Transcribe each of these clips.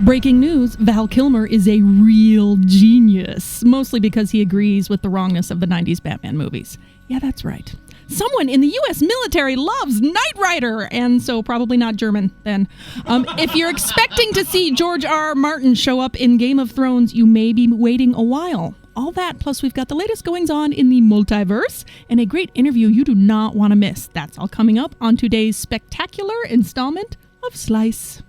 Breaking news, Val Kilmer is a real genius, mostly because he agrees with the wrongness of the 90s Batman movies. Yeah, that's right. Someone in the U.S. military loves Knight Rider, and so probably not German, then. If you're expecting to see George R. Martin show up in Game of Thrones, you may be waiting a while. All that, plus we've got the latest goings-on in the multiverse, and a great interview you do not want to miss. That's all coming up on today's spectacular installment of Slice.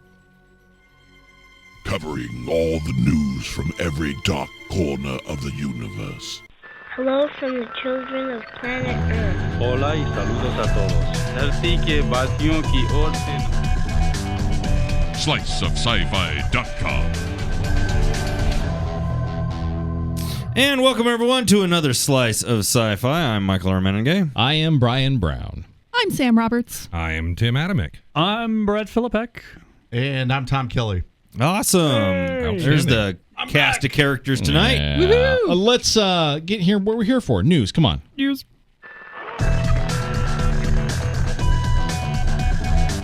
Covering all the news from every dark corner of the universe. Hello from the children of planet Earth. Hola y saludos a todos. Merci que battions qui orten. SliceofSci-Fi.com. And welcome, everyone, to another Slice of Sci-Fi. I'm Michael Armenenge. I am Brian Brown. I'm Sam Roberts. I am Tim Adamick. I'm Brett Philippek. And I'm Tom Kelly. Awesome. Hey. There's the cast of characters tonight. Yeah. Let's get here what we're here for. News. Come on. News.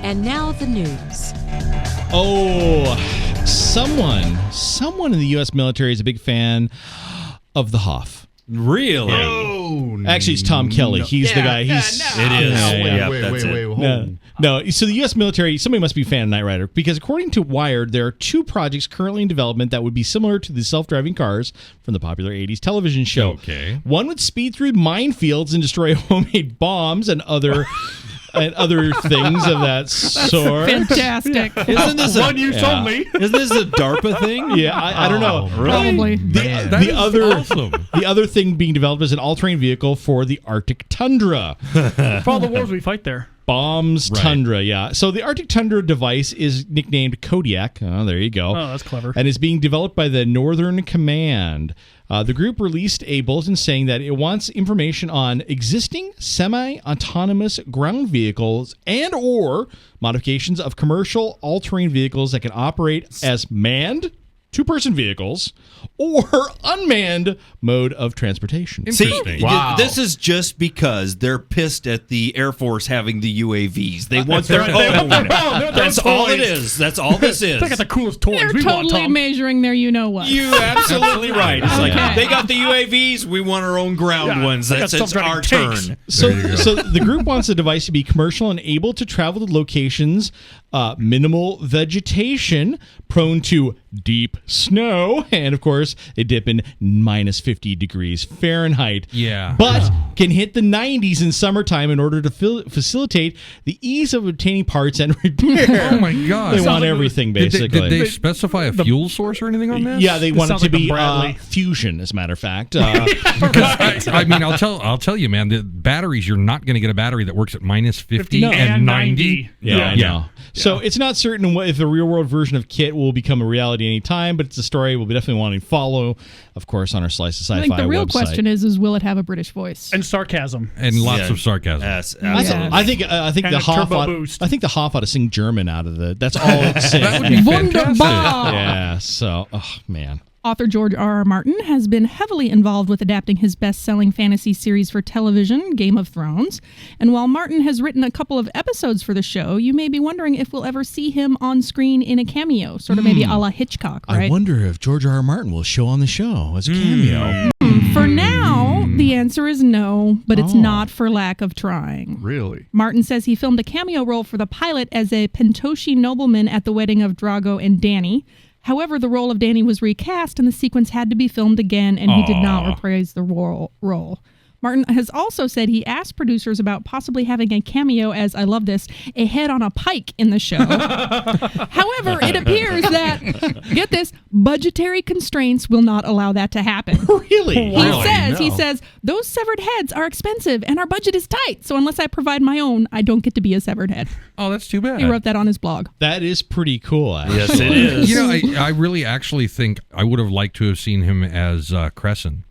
And now the news. Oh, someone in the U.S. military is a big fan of the Hoff. Really? Oh, Actually, it's Tom Kelly. No. He's the guy. It is. No. So the U.S. military, somebody must be a fan of Knight Rider, because according to Wired, there are 2 projects currently in development that would be similar to the self-driving cars from the popular 80s television show. Okay. One would speed through minefields and destroy homemade bombs and other things of that sort. Fantastic. Isn't this One you told me. Isn't this a DARPA thing? Yeah, I don't know. Probably. The other thing being developed is an all-terrain vehicle for the Arctic tundra. For all the wars we fight there. Bombs Tundra, yeah. So the Arctic Tundra device is nicknamed Kodiak. Oh, there you go. Oh, that's clever. And is being developed by the Northern Command. The group released a bulletin saying that it wants information on existing semi-autonomous ground vehicles and or modifications of commercial all-terrain vehicles that can operate as manned 2-person vehicles or unmanned mode of transportation. Interesting. See, this is just because they're pissed at the Air Force having the UAVs. They want their own. That's all it is. That's all this is. They got the coolest toys. They're we want, totally Tom. measuring their you-know-what. You absolutely right. It's like Okay. they got the UAVs. We want our own ground ones. they got That's it's self-driving our tanks. turn. So the group wants the device to be commercial and able to travel to locations, minimal vegetation, prone to deep snow, and of course, a dip in minus 50 degrees Fahrenheit. Yeah. But can hit the 90s in summertime in order to facilitate the ease of obtaining parts and repair. Oh my God. They Sounds want like everything, Did basically. they specify a fuel source or anything on this? Yeah, they want it sounds to like the be Bradley. fusion, as a matter of fact. I mean, I'll tell you, man. The batteries, you're not going to get a battery that works at minus 50 and 90. Yeah, I know. So it's not certain if the real-world version of KITT will become a reality any time, but it's a story we'll be definitely wanting to follow, of course, on our Slice of Sci-Fi I think the real website. question is will it have a British voice? And sarcasm. And lots of sarcasm. Yes, absolutely. I think And the a Hoff turbo ought, boost. I think the Hoff ought to sing German out of the. That's all it's saying. That would be fantastic. Wunderbar. Yeah. So, oh man. Author George R. R. Martin has been heavily involved with adapting his best-selling fantasy series for television, Game of Thrones. And while Martin has written a couple of episodes for the show, you may be wondering if we'll ever see him on screen in a cameo, sort of maybe a la Hitchcock, right? I wonder if George R. R. Martin will show on the show as a cameo. For now, the answer is no, but it's not for lack of trying. Really? Martin says he filmed a cameo role for the pilot as a Pentoshi nobleman at the wedding of Drago and Dany. However, the role of Dany was recast and the sequence had to be filmed again, and he did not reprise the role. Martin has also said he asked producers about possibly having a cameo as, I love this, a head on a pike in the show. However, it appears that, get this, budgetary constraints will not allow that to happen. Really? He says, those severed heads are expensive and our budget is tight, so unless I provide my own, I don't get to be a severed head. Oh, that's too bad. He wrote that on his blog. That is pretty cool, actually. Yes, it is. You know, I really actually think I would have liked to have seen him as Crescent.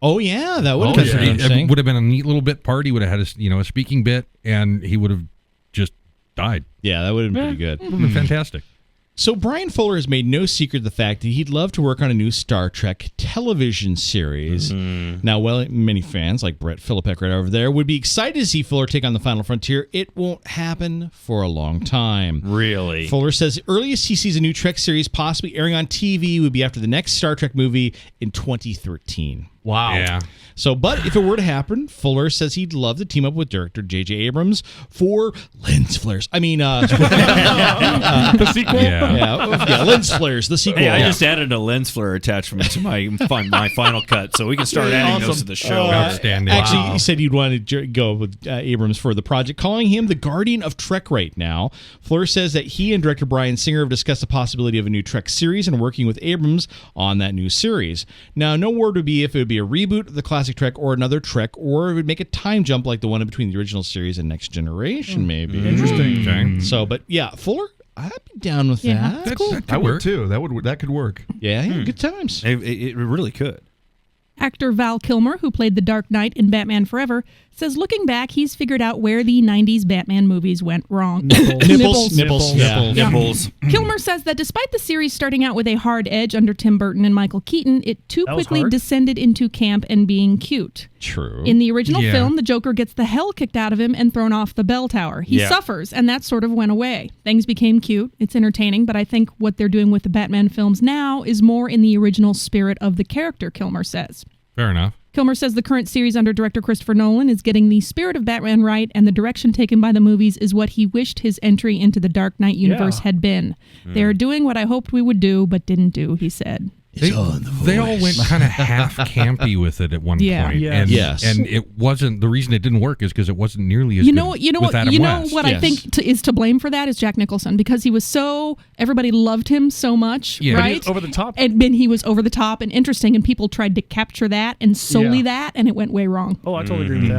Oh, yeah. That would have been Because pretty it interesting. would have been a neat little bit part. He would have had a speaking bit, and he would have just died. Yeah, that would have been pretty good. Would have been fantastic. So Brian Fuller has made no secret of the fact that he'd love to work on a new Star Trek television series. Now, while many fans, like Brett Philippek right over there, would be excited to see Fuller take on the Final Frontier, it won't happen for a long time. Really? Fuller says the earliest he sees a new Trek series possibly airing on TV would be after the next Star Trek movie in 2013. Wow. Yeah. So, but if it were to happen, Fuller says he'd love to team up with director J.J. Abrams for lens flares. I mean, The sequel? yeah, lens flares, the sequel. Hey, I just added a lens flare attachment to my final cut, so we can start adding those to the show. Outstanding. Actually, he said he'd want to go with Abrams for the project, calling him the guardian of Trek right now. Fuller says that he and director Bryan Singer have discussed the possibility of a new Trek series and working with Abrams on that new series. Now, no word would be if it would be a reboot of the classic Trek or another Trek, or it would make a time jump like the one in between the original series and Next Generation, maybe. Interesting. Okay. So, but yeah, Fuller, I'd be down with that. That's cool. I would too. That could work. Yeah, good times. It really could. Actor Val Kilmer, who played the Dark Knight in Batman Forever, says looking back, he's figured out where the 90s Batman movies went wrong. Nipples. Yeah. Nipples. Kilmer says that despite the series starting out with a hard edge under Tim Burton and Michael Keaton, it too That was quickly hard. descended into camp and being cute. True. In the original Yeah. film, the Joker gets the hell kicked out of him and thrown off the bell tower. He Yeah. suffers, and that sort of went away. Things became cute. It's entertaining, but I think what they're doing with the Batman films now is more in the original spirit of the character, Kilmer says. Fair enough. Kilmer says the current series under director Christopher Nolan is getting the spirit of Batman right, and the direction taken by the movies is what he wished his entry into the Dark Knight universe had been. They are doing what I hoped we would do, but didn't do, he said. They all went kind of half campy with it at one Yeah. point. Yes. And, Yes. and it wasn't, the reason it didn't work is because it wasn't nearly as You good know with Adam West. I Yes. think is to blame for that is Jack Nicholson, because he was everybody loved him so much, Yeah. But right? he was over the top. And then he was over the top and interesting, and people tried to capture that and solely Yeah. that, and it went way wrong. Oh, I totally agree with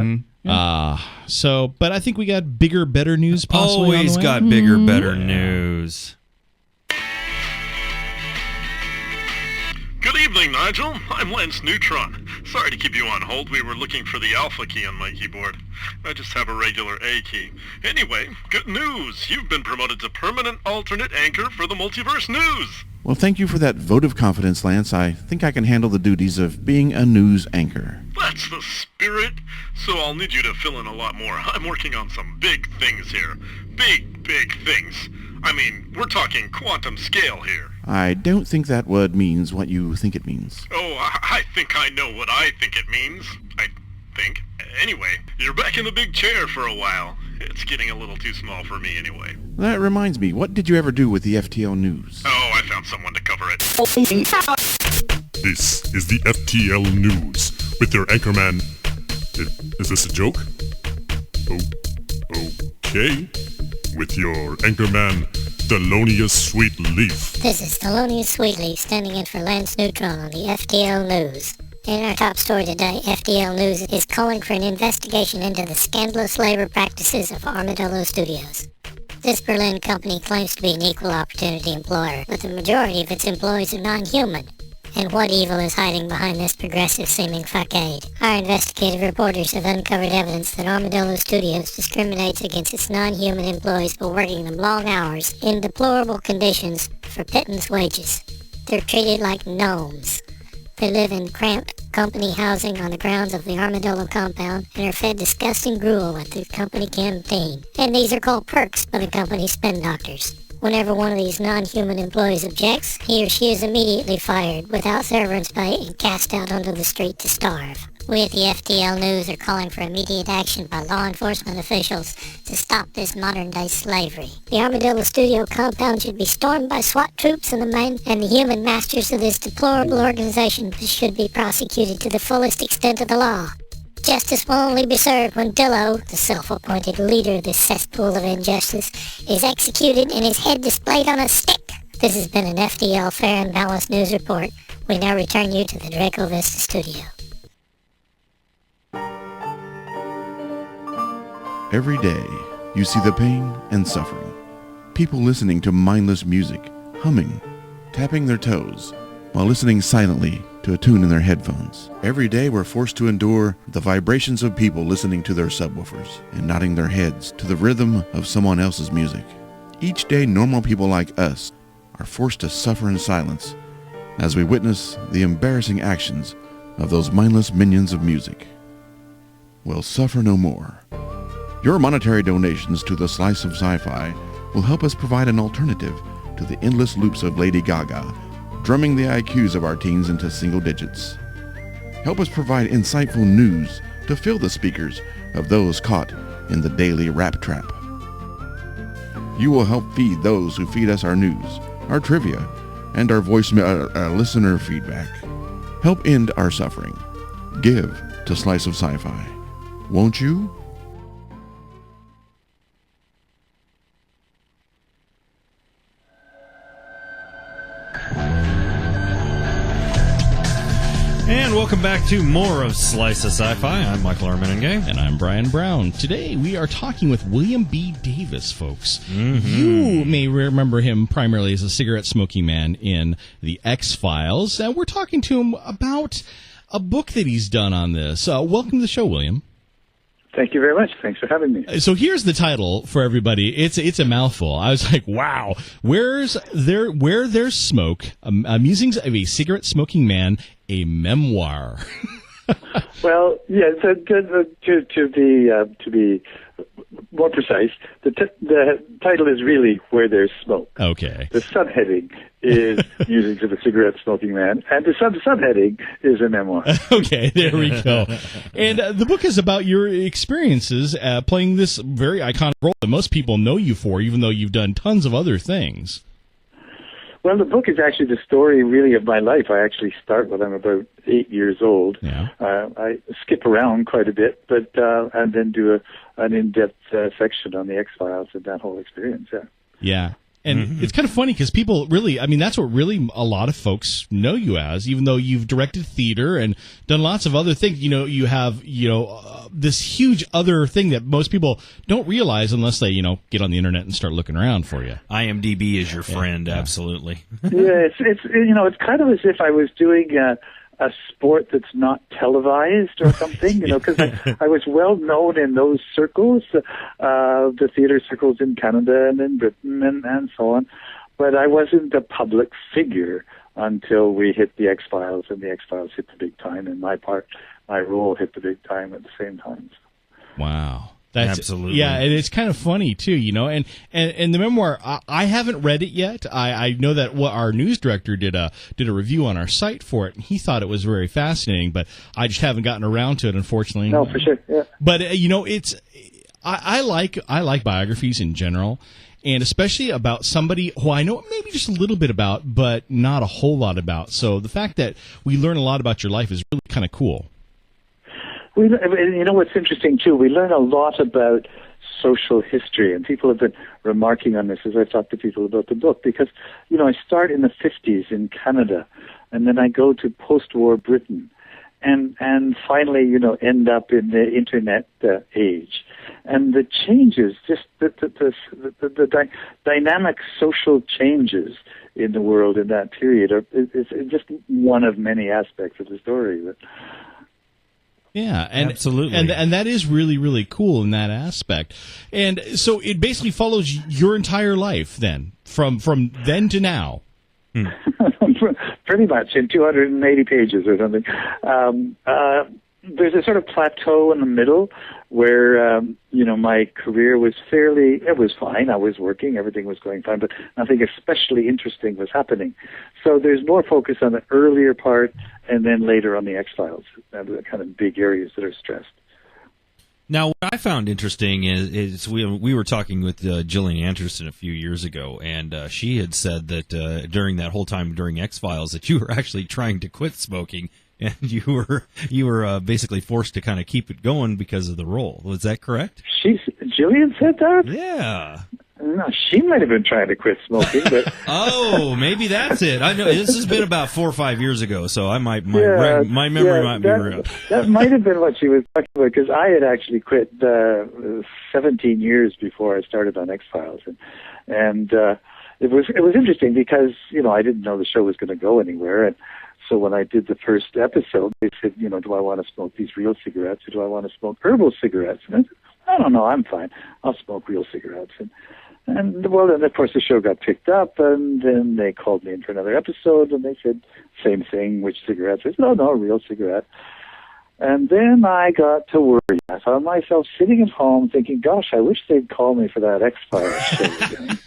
that. So, but I think we got bigger, better news possibly on the Always way. got bigger, better news. Good evening, Nigel. I'm Lance Neutron. Sorry to keep you on hold. We were looking for the alpha key on my keyboard. I just have a regular A key. Anyway, good news. You've been promoted to permanent alternate anchor for the Multiverse News. Well, thank you for that vote of confidence, Lance. I think I can handle the duties of being a news anchor. That's the spirit. So I'll need you to fill in a lot more. I'm working on some big things here. Big things. I mean, we're talking quantum scale here. I don't think that word means what you think it means. Oh, I think I know what I think it means. I think. Anyway, you're back in the big chair for a while. It's getting a little too small for me anyway. That reminds me, what did you ever do with the FTL News? Oh, I found someone to cover it. This is the FTL News with your anchorman. Is this a joke? Okay. With your anchorman, Thelonious Sweetleaf. This is Thelonious Sweetleaf standing in for Lance Neutron on the FTL News. In our top story today, FTL News is calling for an investigation into the scandalous labor practices of Armadillo Studios. This Berlin company claims to be an equal opportunity employer, but the majority of its employees are non-human. And what evil is hiding behind this progressive-seeming facade? Our investigative reporters have uncovered evidence that Armadillo Studios discriminates against its non-human employees by working them long hours in deplorable conditions for pittance wages. They're treated like gnomes. They live in cramped company housing on the grounds of the Armadillo compound and are fed disgusting gruel at the company canteen. And these are called perks by the company's spin doctors. Whenever one of these non-human employees objects, he or she is immediately fired without severance pay and cast out onto the street to starve. We at the FTL News are calling for immediate action by law enforcement officials to stop this modern-day slavery. The Armadillo Studio compound should be stormed by SWAT troops, and the human masters of this deplorable organization should be prosecuted to the fullest extent of the law. Justice will only be served when Dillo, the self-appointed leader of this cesspool of injustice, is executed and his head displayed on a stick. This has been an FTL Fair and Balanced News Report. We now return you to the Draco Vista studio. Every day, you see the pain and suffering. People listening to mindless music, humming, tapping their toes, while listening silently to a tune in their headphones. Every day we're forced to endure the vibrations of people listening to their subwoofers and nodding their heads to the rhythm of someone else's music. Each day, normal people like us are forced to suffer in silence as we witness the embarrassing actions of those mindless minions of music. Will suffer no more. Your monetary donations to the Slice of Sci-Fi will help us provide an alternative to the endless loops of Lady Gaga, drumming the IQs of our teens into single digits. Help us provide insightful news to fill the speakers of those caught in the daily rap trap. You will help feed those who feed us our news, our trivia, and our listener feedback. Help end our suffering. Give to Slice of Sci-Fi. Won't you? And welcome back to more of Slice of Sci-Fi. I'm Michael Armenengay. And I'm Brian Brown. Today we are talking with William B. Davis, folks. Mm-hmm. You may remember him primarily as a cigarette-smoking man in the X-Files. And we're talking to him about a book that he's done on this. Welcome to the show, William. Thank you very much. Thanks for having me. So here's the title for everybody. It's a mouthful. I was like, wow. Where there's smoke, musings of a cigarette-smoking man, a memoir. Well, yeah. So to be more precise, the title is really Where There's Smoke. Okay. The subheading is Musings of a Cigarette-Smoking Man, and the subheading is a memoir. Okay, there we go. And the book is about your experiences playing this very iconic role that most people know you for, even though you've done tons of other things. Well, the book is actually the story, really, of my life. I actually start when I'm about 8 years old. Yeah. I skip around quite a bit, but and then do an in-depth section on the X-Files and that whole experience. Yeah. Yeah. And it's kind of funny because people really, I mean, that's what really a lot of folks know you as, even though you've directed theater and done lots of other things. You know, you have, this huge other thing that most people don't realize unless they, get on the internet and start looking around for you. IMDb is your friend, absolutely. Yeah, it's kind of as if I was doing a sport that's not televised or something, because I was well known in those circles, the theater circles in Canada and in Britain and so on. But I wasn't a public figure until we hit the X-Files, and the X-Files hit the big time, and my role hit the big time at the same time. Wow. Absolutely. Yeah, and it's kind of funny too, and the memoir, I haven't read it yet. I know that our news director did a review on our site for it, and he thought it was very fascinating, but I just haven't gotten around to it, unfortunately. No, for sure. Yeah. But I like biographies in general, and especially about somebody who I know maybe just a little bit about, but not a whole lot about. So the fact that we learn a lot about your life is really kind of cool. What's interesting, too, we learn a lot about social history, and people have been remarking on this as I've talked to people about the book, because, I start in the 50s in Canada, and then I go to post-war Britain, and finally, end up in the Internet age. And the changes, just the dynamic social changes in the world in that period is just one of many aspects of the story. Yeah, and absolutely, and that is really, really cool in that aspect. And so it basically follows your entire life then, from then to now. Pretty much in 280 pages or something. There's a sort of plateau in the middle where, my career was it was fine. I was working, everything was going fine, but nothing especially interesting was happening. So there's more focus on the earlier part and then later on the X-Files, the kind of big areas that are stressed. Now, what I found interesting is we were talking with Gillian Anderson a few years ago, and she had said that during that whole time during X-Files that you were actually trying to quit smoking, and you were basically forced to kind of keep it going because of the role. Was that correct? Gillian said that? Yeah. No, she might have been trying to quit smoking, but oh, maybe that's it. I know this has been about 4 or 5 years ago, so my memory might be real. That might have been what she was talking about, because I had actually quit 17 years before I started on X-Files, and it was interesting because I didn't know the show was going to go anywhere, and so when I did the first episode, they said, do I want to smoke these real cigarettes or do I want to smoke herbal cigarettes? And I said, I don't know, I'm fine. I'll smoke real cigarettes. And And, well, and of course the show got picked up, and then they called me in for another episode, and they said, same thing, which cigarettes? I said, no, real cigarette. And then I got to worry. I found myself sitting at home thinking, gosh, I wish they'd call me for that X-Files show again.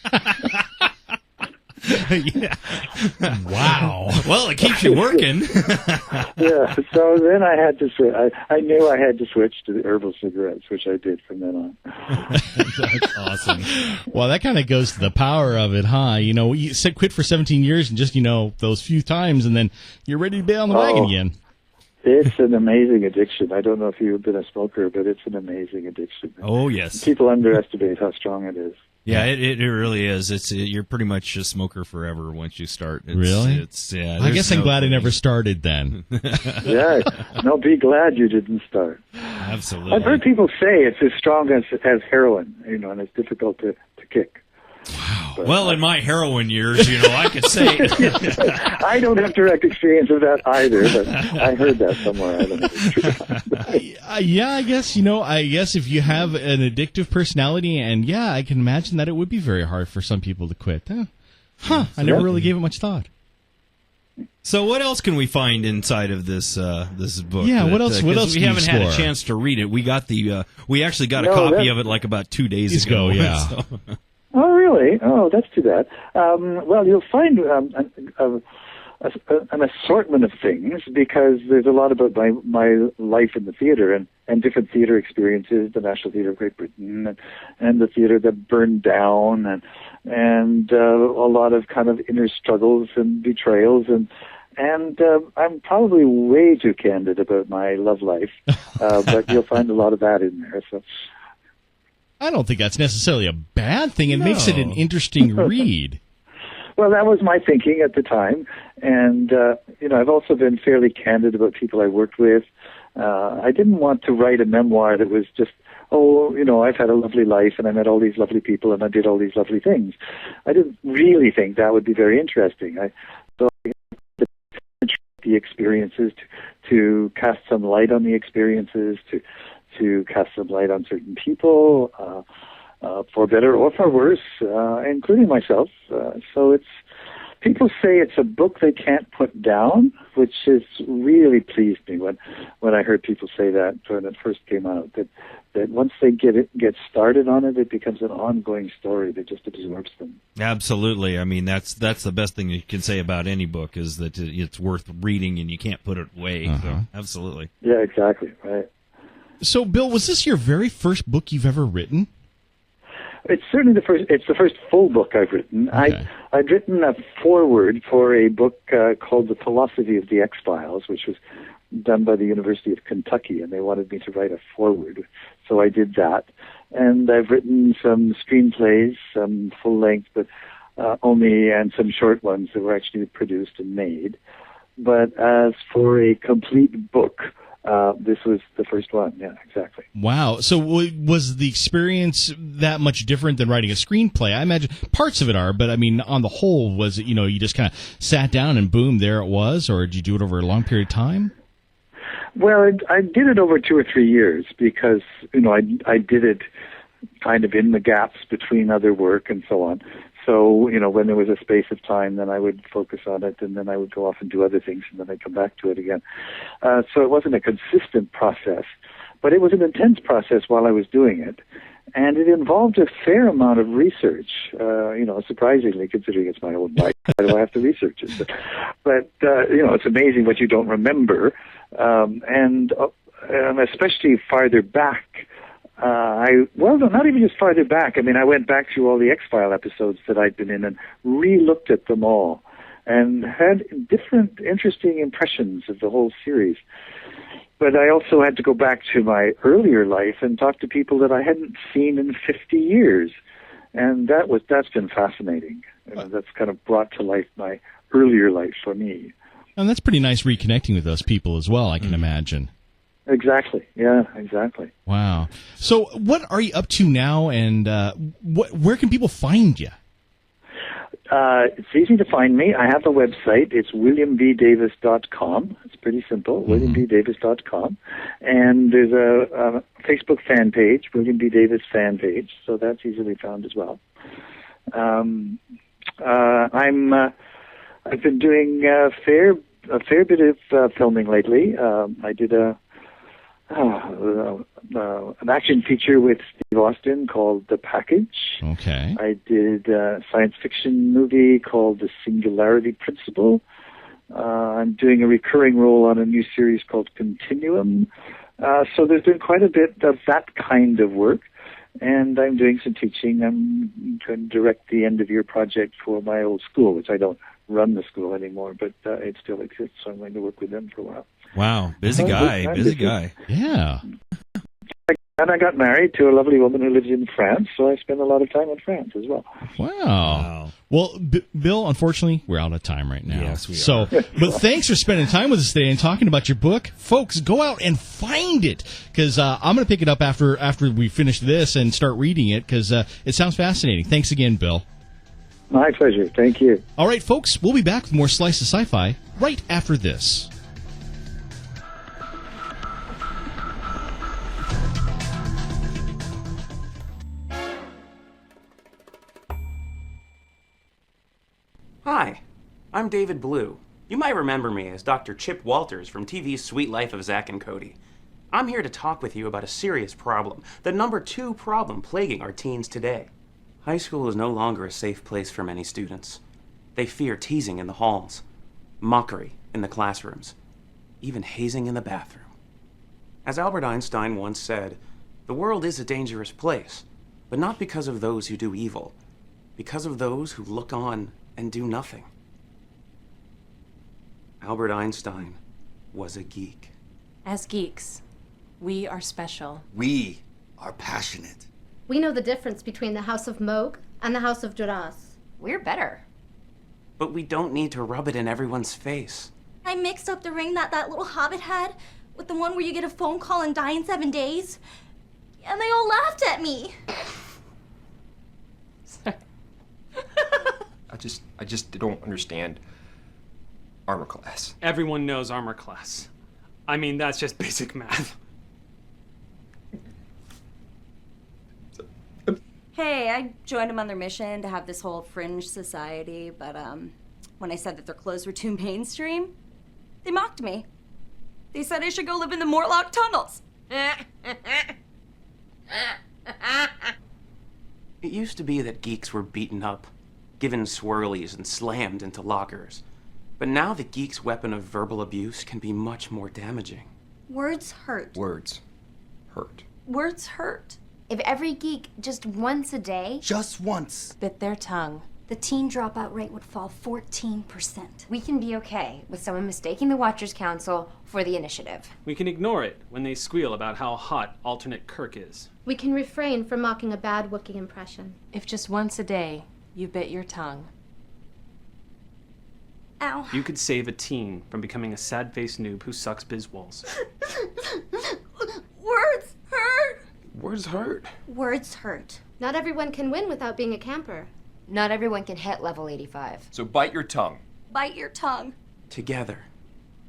Yeah. Wow. Well, it keeps you working. Yeah, so then I had to switch. I knew I had to switch to the herbal cigarettes, which I did from then on. That's awesome. Well, that kind of goes to the power of it, huh? You know, you said quit for 17 years and just, those few times, and then you're ready to bail on the wagon again. It's an amazing addiction. I don't know if you've been a smoker, but it's an amazing addiction. Oh, yes. People underestimate how strong it is. Yeah, it really is. You're pretty much a smoker forever once you start. Really? Yeah. I guess I'm glad I never started then. Yeah. No, be glad you didn't start. Absolutely. I've heard people say it's as strong as heroin, and it's difficult to kick. Wow. But, well, in my heroin years, I could say. I don't have direct experience of that either, but I heard that somewhere. I don't know if it's true. Yeah, I guess if you have an addictive personality, and I can imagine that it would be very hard for some people to quit. I never really gave it much thought. So what else can we find inside of this book? Yeah, what else? What else? We haven't had a chance to read it. We got we actually got a copy of it like about 2 days ago. Yeah. So. Oh, really? Oh, that's too bad. Well, you'll find an assortment of things, because there's a lot about my life in the theater and different theater experiences, the National Theatre of Great Britain and the theater that burned down, and a lot of kind of inner struggles and betrayals, and I'm probably way too candid about my love life, but you'll find a lot of that in there. So. I don't think that's necessarily a bad thing. It makes it an interesting read. Well, that was my thinking at the time. And, I've also been fairly candid about people I worked with. I didn't want to write a memoir that was just, I've had a lovely life and I met all these lovely people and I did all these lovely things. I didn't really think that would be very interesting. So I the experiences to cast some light on the experiences, to cast some light on certain people, for better or for worse, including myself. So people say it's a book they can't put down, which has really pleased me when I heard people say that when it first came out, that once they get started on it, it becomes an ongoing story that just absorbs them. Absolutely. I mean, that's the best thing you can say about any book, is that it's worth reading and you can't put it away. So, absolutely. Yeah, exactly. Right. So, Bill, was this your very first book you've ever written? It's certainly the first. It's the first full book I've written. Okay. I'd written a foreword for a book called The Philosophy of the X-Files, which was done by the University of Kentucky, and they wanted me to write a foreword. So I did that. And I've written some screenplays, some full-length, but and some short ones that were actually produced and made. But as for a complete book, this was the first one. Yeah, exactly. Wow. So was the experience that much different than writing a screenplay? I imagine parts of it are, but I mean, on the whole, was it, you just kind of sat down and boom, there it was, or did you do it over a long period of time? Well, I did it over 2 or 3 years because, I did it kind of in the gaps between other work and so on. So, when there was a space of time, then I would focus on it, and then I would go off and do other things, and then I'd come back to it again. So it wasn't a consistent process, but it was an intense process while I was doing it. And it involved a fair amount of research, surprisingly, considering it's my own life. Why do I have to research it? But it's amazing what you don't remember, and especially farther back. Not even just farther back. I mean, I went back through all the X-File episodes that I'd been in and re-looked at them all and had different interesting impressions of the whole series. But I also had to go back to my earlier life and talk to people that I hadn't seen in 50 years. And that's been fascinating. That's kind of brought to life my earlier life for me. And that's pretty nice reconnecting with those people as well, I can imagine. Exactly. Yeah, exactly. Wow. So what are you up to now, and where can people find you? It's easy to find me. I have a website. It's williambdavis.com. It's pretty simple, williambdavis.com. And there's a Facebook fan page, William B. Davis fan page, so that's easily found as well. I've been doing a fair bit of filming lately. I did an action feature with Steve Austin called The Package. Okay. I did a science fiction movie called The Singularity Principle. I'm doing a recurring role on a new series called Continuum. So there's been quite a bit of that kind of work. And I'm doing some teaching. I'm going to direct the end-of-year project for my old school, which I don't run the school anymore, but it still exists, so I'm going to work with them for a while. Wow, busy guy. Yeah. And I got married to a lovely woman who lives in France, so I spend a lot of time in France as well. Wow. Well, Bill, unfortunately, we're out of time right now. Yes, we are. But thanks for spending time with us today and talking about your book. Folks, go out and find it, because I'm going to pick it up after we finish this and start reading it, because it sounds fascinating. Thanks again, Bill. My pleasure. Thank you. All right, folks, we'll be back with more Slice of Sci-Fi right after this. Hi, I'm David Blue. You might remember me as Dr. Chip Walters from TV's Sweet Life of Zack and Cody. I'm here to talk with you about a serious problem, the number 2 problem plaguing our teens today. High school is no longer a safe place for many students. They fear teasing in the halls, mockery in the classrooms, even hazing in the bathroom. As Albert Einstein once said, the world is a dangerous place, but not because of those who do evil, because of those who look on and do nothing. Albert Einstein was a geek. As geeks, we are special. We are passionate. We know the difference between the House of Moog and the House of Duras. We're better. But we don't need to rub it in everyone's face. I mixed up the ring that little hobbit had with the one where you get a phone call and die in 7 days. And they all laughed at me. I just don't understand armor class. Everyone knows armor class. I mean, that's just basic math. Hey, I joined them on their mission to have this whole fringe society, but when I said that their clothes were too mainstream, they mocked me. They said I should go live in the Morlock tunnels. It used to be that geeks were beaten up, given swirlies and slammed into lockers. But now the geek's weapon of verbal abuse can be much more damaging. Words hurt. Words hurt. Words hurt. If every geek just once a day, just once, bit their tongue, the teen dropout rate would fall 14%. We can be okay with someone mistaking the Watchers Council for the Initiative. We can ignore it when they squeal about how hot alternate Kirk is. We can refrain from mocking a bad Wookiee impression. If just once a day you bit your tongue. Ow. You could save a teen from becoming a sad-faced noob who sucks biswalls. Words hurt. Words hurt. Words hurt. Not everyone can win without being a camper. Not everyone can hit level 85. So bite your tongue. Bite your tongue. Together,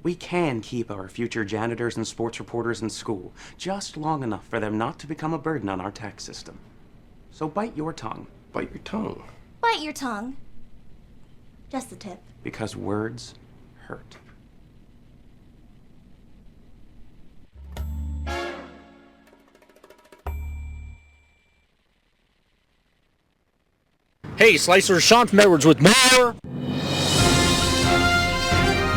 we can keep our future janitors and sports reporters in school just long enough for them not to become a burden on our tax system. So bite your tongue. Bite your tongue. Bite your tongue. Just the tip. Because words hurt. Hey, Slicer, Sean from Edwards with more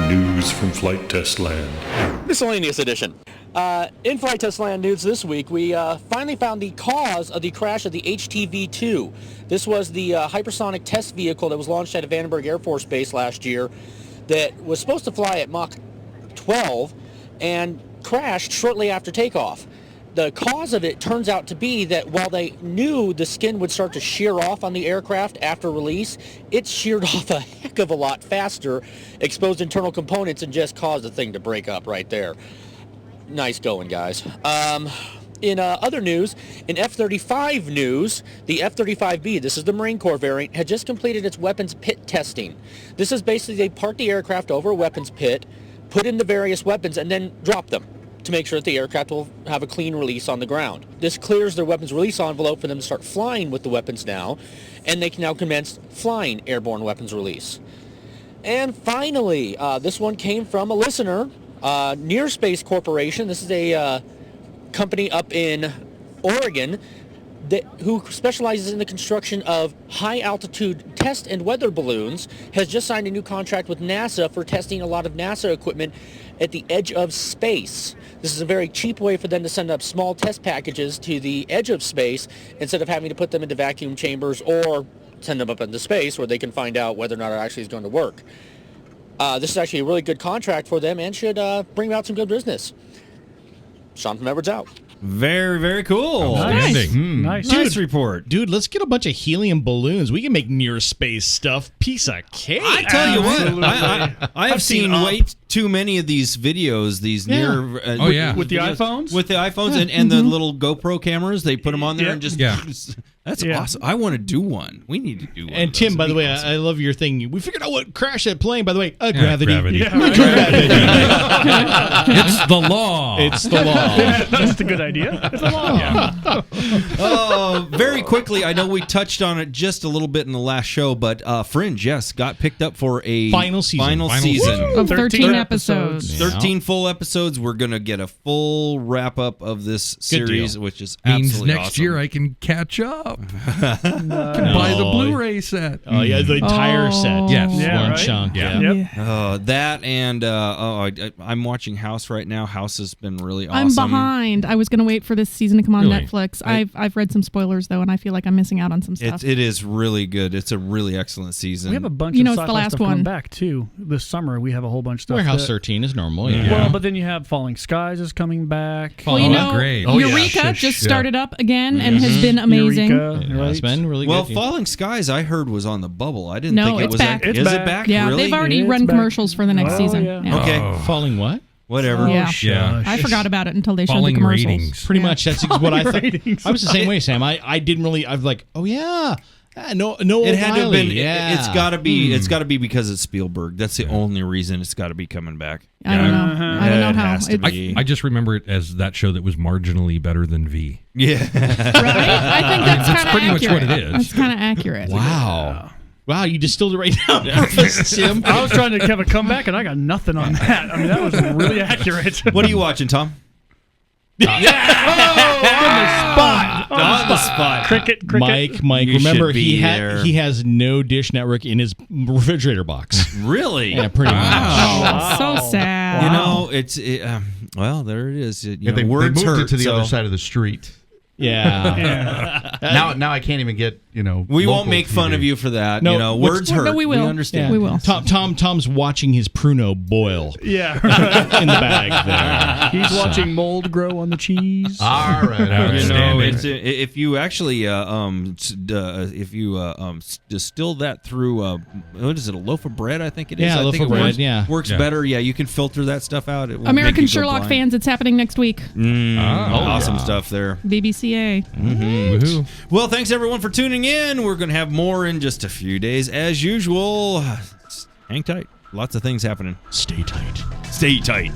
News from Flight Test Land. Miscellaneous edition. In Flight Test Land news this week, we finally found the cause of the crash of the HTV-2. This was the hypersonic test vehicle that was launched at Vandenberg Air Force Base last year that was supposed to fly at Mach 12 and crashed shortly after takeoff. The cause of it turns out to be that while they knew the skin would start to shear off on the aircraft after release, it sheared off a heck of a lot faster, exposed internal components, and just caused the thing to break up right there. Nice going, guys. In other news, in F-35 news, the F-35B, this is the Marine Corps variant, had just completed its weapons pit testing. This is basically they park the aircraft over a weapons pit, put in the various weapons, and then drop them to make sure that the aircraft will have a clean release on the ground. This clears their weapons release envelope for them to start flying with the weapons now, and they can now commence flying airborne weapons release. And finally, this one came from a listener, Near Space Corporation. This is a company up in Oregon who specializes in the construction of high-altitude test and weather balloons, has just signed a new contract with NASA for testing a lot of NASA equipment at the edge of space. This is a very cheap way for them to send up small test packages to the edge of space instead of having to put them into vacuum chambers or send them up into space where they can find out whether or not it actually is going to work. This is actually a really good contract for them and should bring about some good business. Sean from Edwards out. Very, very cool. Nice. Nice. Nice report. Dude, let's get a bunch of helium balloons. We can make near space stuff. Piece of cake. I tell you what, I have seen way too many of these videos, these near... with the videos, iPhones? With the iPhones and the little GoPro cameras. They put them on there and just... That's awesome. I want to do one. We need to do one. And Tim, by the way, I love your thing. We figured out what crashed that plane. By the way, gravity. Gravity. Gravity. It's the law. It's the law. That's a good idea. It's a law. Very quickly, I know we touched on it just a little bit in the last show, but Fringe, yes, got picked up for a final season. Of 13 episodes. 13 full episodes. We're going to get a full wrap-up of this series, which is absolutely next awesome. year I can catch up. Can buy the Blu-ray set. Oh, yeah, the entire set. Yes. One Right? chunk. Yeah. Yep. That and I'm watching House right now. House has been really I'm awesome. behind. I was going to wait for this season to come on Really? Netflix. I've read some spoilers, though, and I feel like I'm missing out on some stuff. It is really good. It's a really excellent season. We have a bunch You of know, it's the sci-fi last stuff one. coming back, too. This summer, we have a whole bunch of stuff. Warehouse 13 is normal. Yeah. Well, but then you have Falling Skies is coming back. Well, you know, Eureka just started up again and has been amazing. It's been really well, good. Falling Skies, I heard, was on the bubble. I didn't No, think it it's was. back. Is it back? Yeah, Really? they've already run commercials for the next season. Yeah. Okay. Falling what? Whatever. Yeah. I forgot about it until they showed the Falling commercials. ratings. Pretty much. That's what I thought. Ratings. I was the same way, Sam. I didn't really. I was like, oh yeah, no. It had to have been. Yeah. It's got to be. It's got to be because it's Spielberg. That's the only reason it's got to be coming back. I don't know. I don't know It how. has to be. I just remember it as that show that was marginally better than V. Yeah. Right? I think that's kind of pretty much accurate. what it is. That's kind of accurate. Wow. Wow, you distilled it right down. Tim. I was trying to have a comeback, and I got nothing on that. I mean, that was really accurate. What are you watching, Tom? On the spot. On the spot. Cricket. Mike, You remember should be he has no Dish Network in his refrigerator box. Really? Yeah, pretty much. So sad. You know, well, there it is. Words they moved hurt, it to the so- other side of the street. Yeah. Now I can't even get We won't local make fun TV. of you for that. No, words hurt. No, we will. We understand. We will. Tom's watching his Pruno boil Yeah. in the bag there. He's watching mold grow on the cheese. All right. You know, if you actually distill that through what is it, a loaf of bread? I think it is. Yeah, I loaf think of it bread, works, yeah. works Yeah. better. Yeah, you can filter that stuff out. It won't make American you go Sherlock blind. fans, it's happening next week. Awesome stuff there. BBCA. Woohoo. Well, thanks everyone for tuning in. We're going to have more in just a few days as usual. Hang tight. Lots of things happening. Stay tight. Stay tight.